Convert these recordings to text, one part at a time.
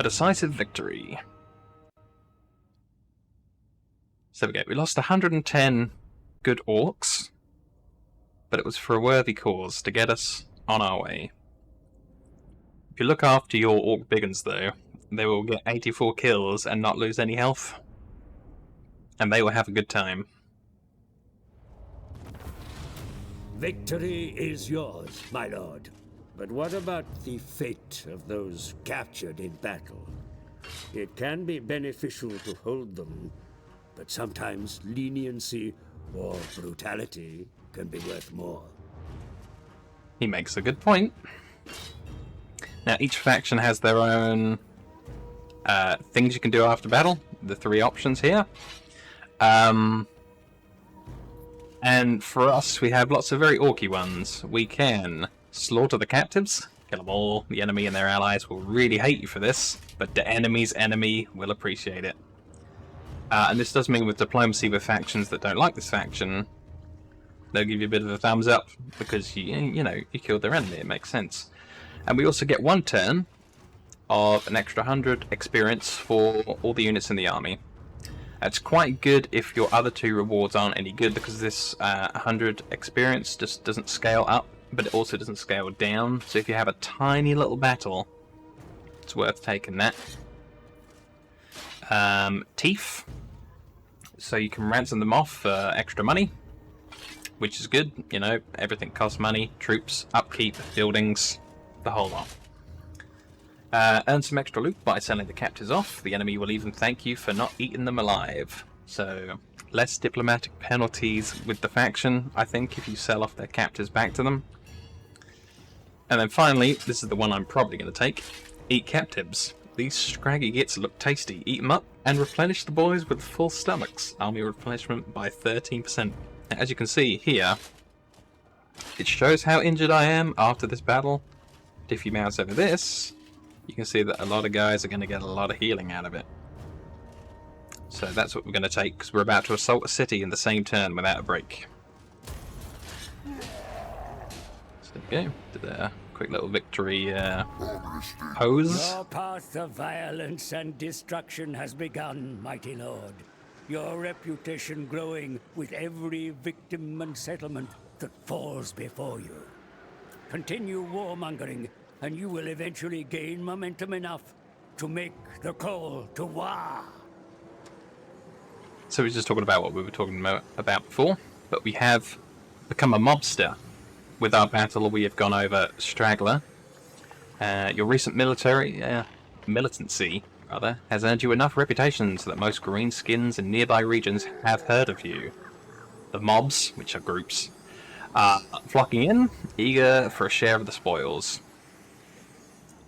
A decisive victory. So we go. We lost 110 good orcs, but it was for a worthy cause to get us on our way. If you look after your orc biggins, though, they will get 84 kills and not lose any health, and they will have a good time. Victory is yours, my lord. But what about the fate of those captured in battle? It can be beneficial to hold them, but sometimes leniency or brutality can be worth more. He makes a good point. Now, each faction has their own things you can do after battle. The 3 options here. And for us, we have lots of very orky ones. We can slaughter the captives, kill them all. The enemy and their allies will really hate you for this, but the enemy's enemy will appreciate it. And this does mean with diplomacy with factions that don't like this faction, they'll give you a bit of a thumbs up because you know you killed their enemy. It makes sense. And we also get 1 turn of an extra 100 experience for all the units in the army. That's quite good if your other 2 rewards aren't any good, because this 100 experience just doesn't scale up, but it also doesn't scale down. So if you have a tiny little battle, it's worth taking that. Teeth. So you can ransom them off for extra money, which is good. You know, everything costs money. Troops, upkeep, buildings, the whole lot. Earn some extra loot by selling the captives off. The enemy will even thank you for not eating them alive. So, less diplomatic penalties with the faction, I think, if you sell off their captives back to them. And then finally, this is the one I'm probably going to take. Eat captives. These scraggy gits look tasty. Eat them up and replenish the boys with full stomachs. Army replenishment by 13%. Now, as you can see here, it shows how injured I am after this battle. If you mouse over this, you can see that a lot of guys are going to get a lot of healing out of it. So that's what we're going to take, because we're about to assault a city in the same turn without a break. So there we go. Did a quick little victory pose. Your path of violence and destruction has begun, mighty lord. Your reputation growing with every victim and settlement that falls before you. Continue warmongering, and you will eventually gain momentum enough to make the call to war. So we're just talking about what we were talking about before, but we have become a mobster. With our battle, we have gone over Straggler. Your recent militancy has earned you enough reputation so that most Greenskins in nearby regions have heard of you. The mobs, which are groups, are flocking in, eager for a share of the spoils.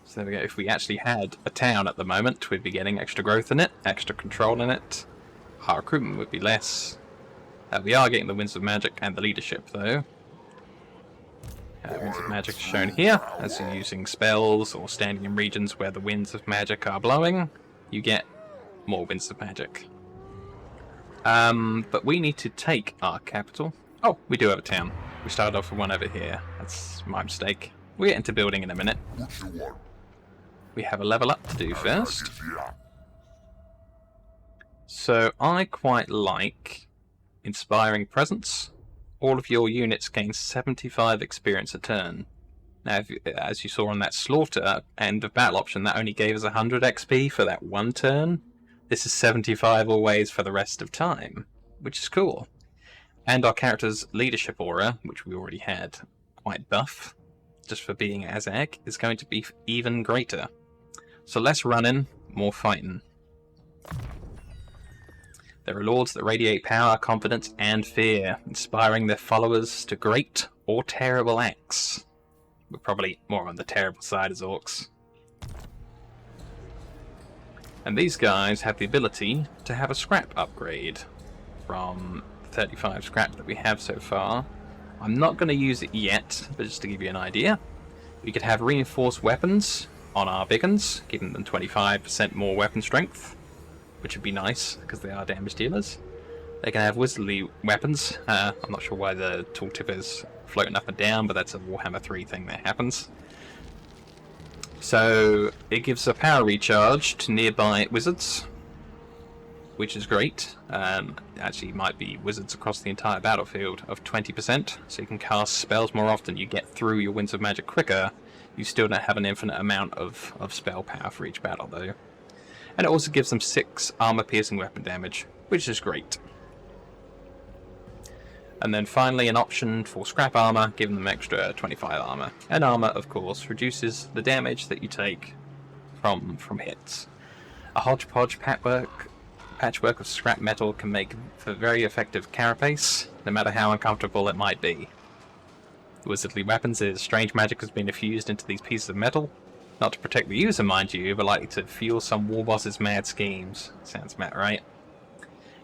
So there we go. If we actually had a town at the moment, we'd be getting extra growth in it, extra control in it. Our recruitment would be less. We are getting the Winds of Magic and the leadership, though. Winds of Magic is shown here. As you're using spells or standing in regions where the Winds of Magic are blowing, you get more Winds of Magic. But we need to take our capital. Oh, we do have a town. We started off with one over here. That's my mistake. We'll get into building in a minute. We have a level up to do first. So I quite like Inspiring Presence. All of your units gain 75 experience a turn. Now, as you saw on that Slaughter end of battle option, that only gave us 100 XP for that one turn. This is 75 always for the rest of time, which is cool. And our character's leadership aura, which we already had, quite buff, just for being Azhag, is going to be even greater. So less running, more fighting. There are lords that radiate power, confidence, and fear, inspiring their followers to great or terrible acts. We're probably more on the terrible side as orcs. And these guys have the ability to have a scrap upgrade from 35 scrap that we have so far. I'm not going to use it yet, but just to give you an idea. We could have reinforced weapons on our biggins, giving them 25% more weapon strength, which would be nice, because they are damage dealers. They can have wizardly weapons. I'm not sure why the tooltip is floating up and down, but that's a Warhammer 3 thing that happens. So it gives a power recharge to nearby wizards, which is great. Actually, it might be wizards across the entire battlefield of 20%, so you can cast spells more often. You get through your Winds of Magic quicker. You still don't have an infinite amount of spell power for each battle, though. And it also gives them 6 armor-piercing weapon damage, which is great. And then finally an option for scrap armor, giving them extra 25 armor. And armor, of course, reduces the damage that you take from hits. A hodgepodge patchwork of scrap metal can make for very effective carapace, no matter how uncomfortable it might be. Wizardly weapons is strange magic has been infused into these pieces of metal, not to protect the user, mind you, but likely to fuel some war boss's mad schemes. Sounds mad, right?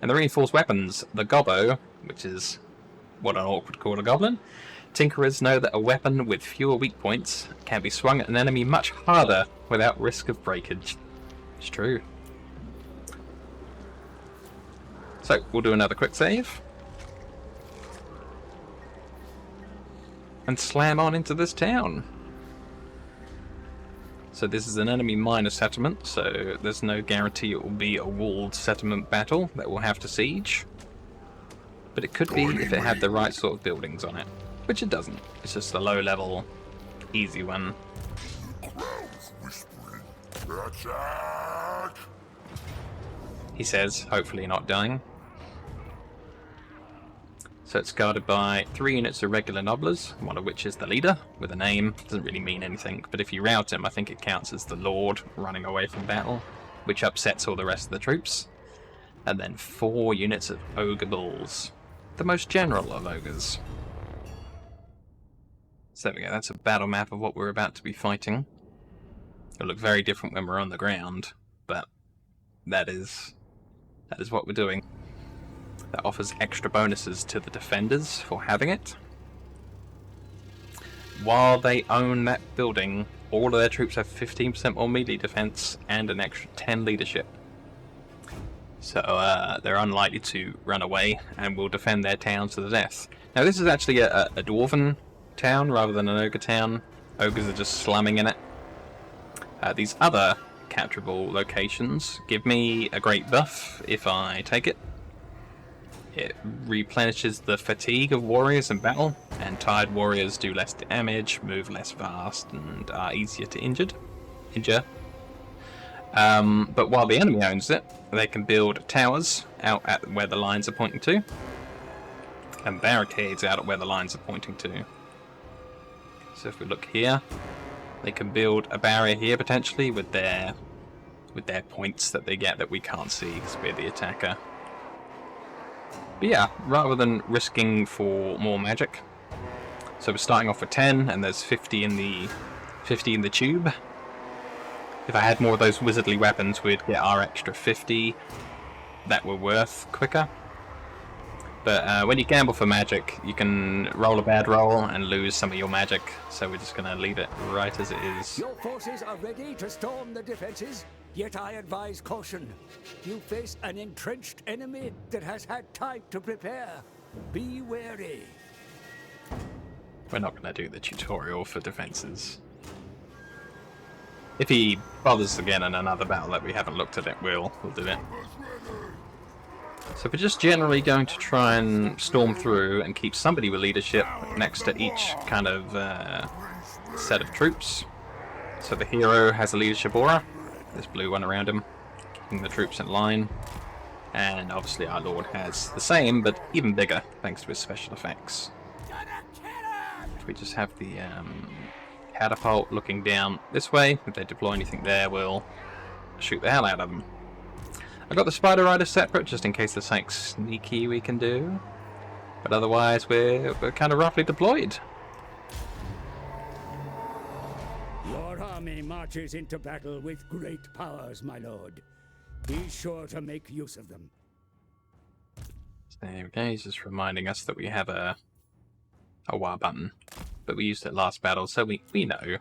And the reinforced weapons, the gobbo, which is what an orc would call a goblin, tinkerers know that a weapon with fewer weak points can be swung at an enemy much harder without risk of breakage. It's true. So, we'll do another quick save. And slam on into this town. So this is an enemy minor settlement, so there's no guarantee it will be a walled settlement battle that we'll have to siege. But it could be if it had the right sort of buildings on it. Which it doesn't. It's just a low level, easy one. He says, hopefully not dying. So it's guarded by 3 units of regular nobblers, one of which is the leader, with a name. Doesn't really mean anything, but if you rout him, I think it counts as the lord running away from battle, which upsets all the rest of the troops. And then 4 units of ogre bulls, the most general of ogres. So there we go, that's a battle map of what we're about to be fighting. It'll look very different when we're on the ground, but that is what we're doing. That offers extra bonuses to the defenders for having it. While they own that building, all of their troops have 15% more melee defense and an extra 10 leadership. So they're unlikely to run away and will defend their towns to the death. Now this is actually a dwarven town rather than an ogre town. Ogres are just slumming in it. These other capturable locations give me a great buff if I take it. It replenishes the fatigue of warriors in battle, and tired warriors do less damage, move less fast, and are easier to injure. But while the enemy owns it, they can build towers out at where the lines are pointing to, and barricades out at where the lines are pointing to. So if we look here, they can build a barrier here potentially with their points that they get that we can't see because we're the attacker. But yeah, rather than risking for more magic, so we're starting off with 10, and there's 50 in the tube. If I had more of those wizardly weapons, we'd get our extra 50 that were worth quicker. But when you gamble for magic, you can roll a bad roll and lose some of your magic, so we're just going to leave it right as it is. Your forces are ready to storm the defenses, yet I advise caution. You face an entrenched enemy that has had time to prepare. Be wary. We're not going to do the tutorial for defenses. If he bothers again in another battle that we haven't looked at it, we'll do it. So we're just generally going to try and storm through and keep somebody with leadership next to each kind of set of troops. So the hero has a leadership aura, this blue one around him, keeping the troops in line. And obviously our lord has the same, but even bigger, thanks to his special effects. We just have the catapult looking down this way. If they deploy anything there, we'll shoot the hell out of them. I got the Spider Rider separate, just in case there's something sneaky we can do. But otherwise, we're kind of roughly deployed. Your army marches into battle with great powers, my lord. Be sure to make use of them. There we go, he's just reminding us that we have a war button. But we used it last battle, so we know.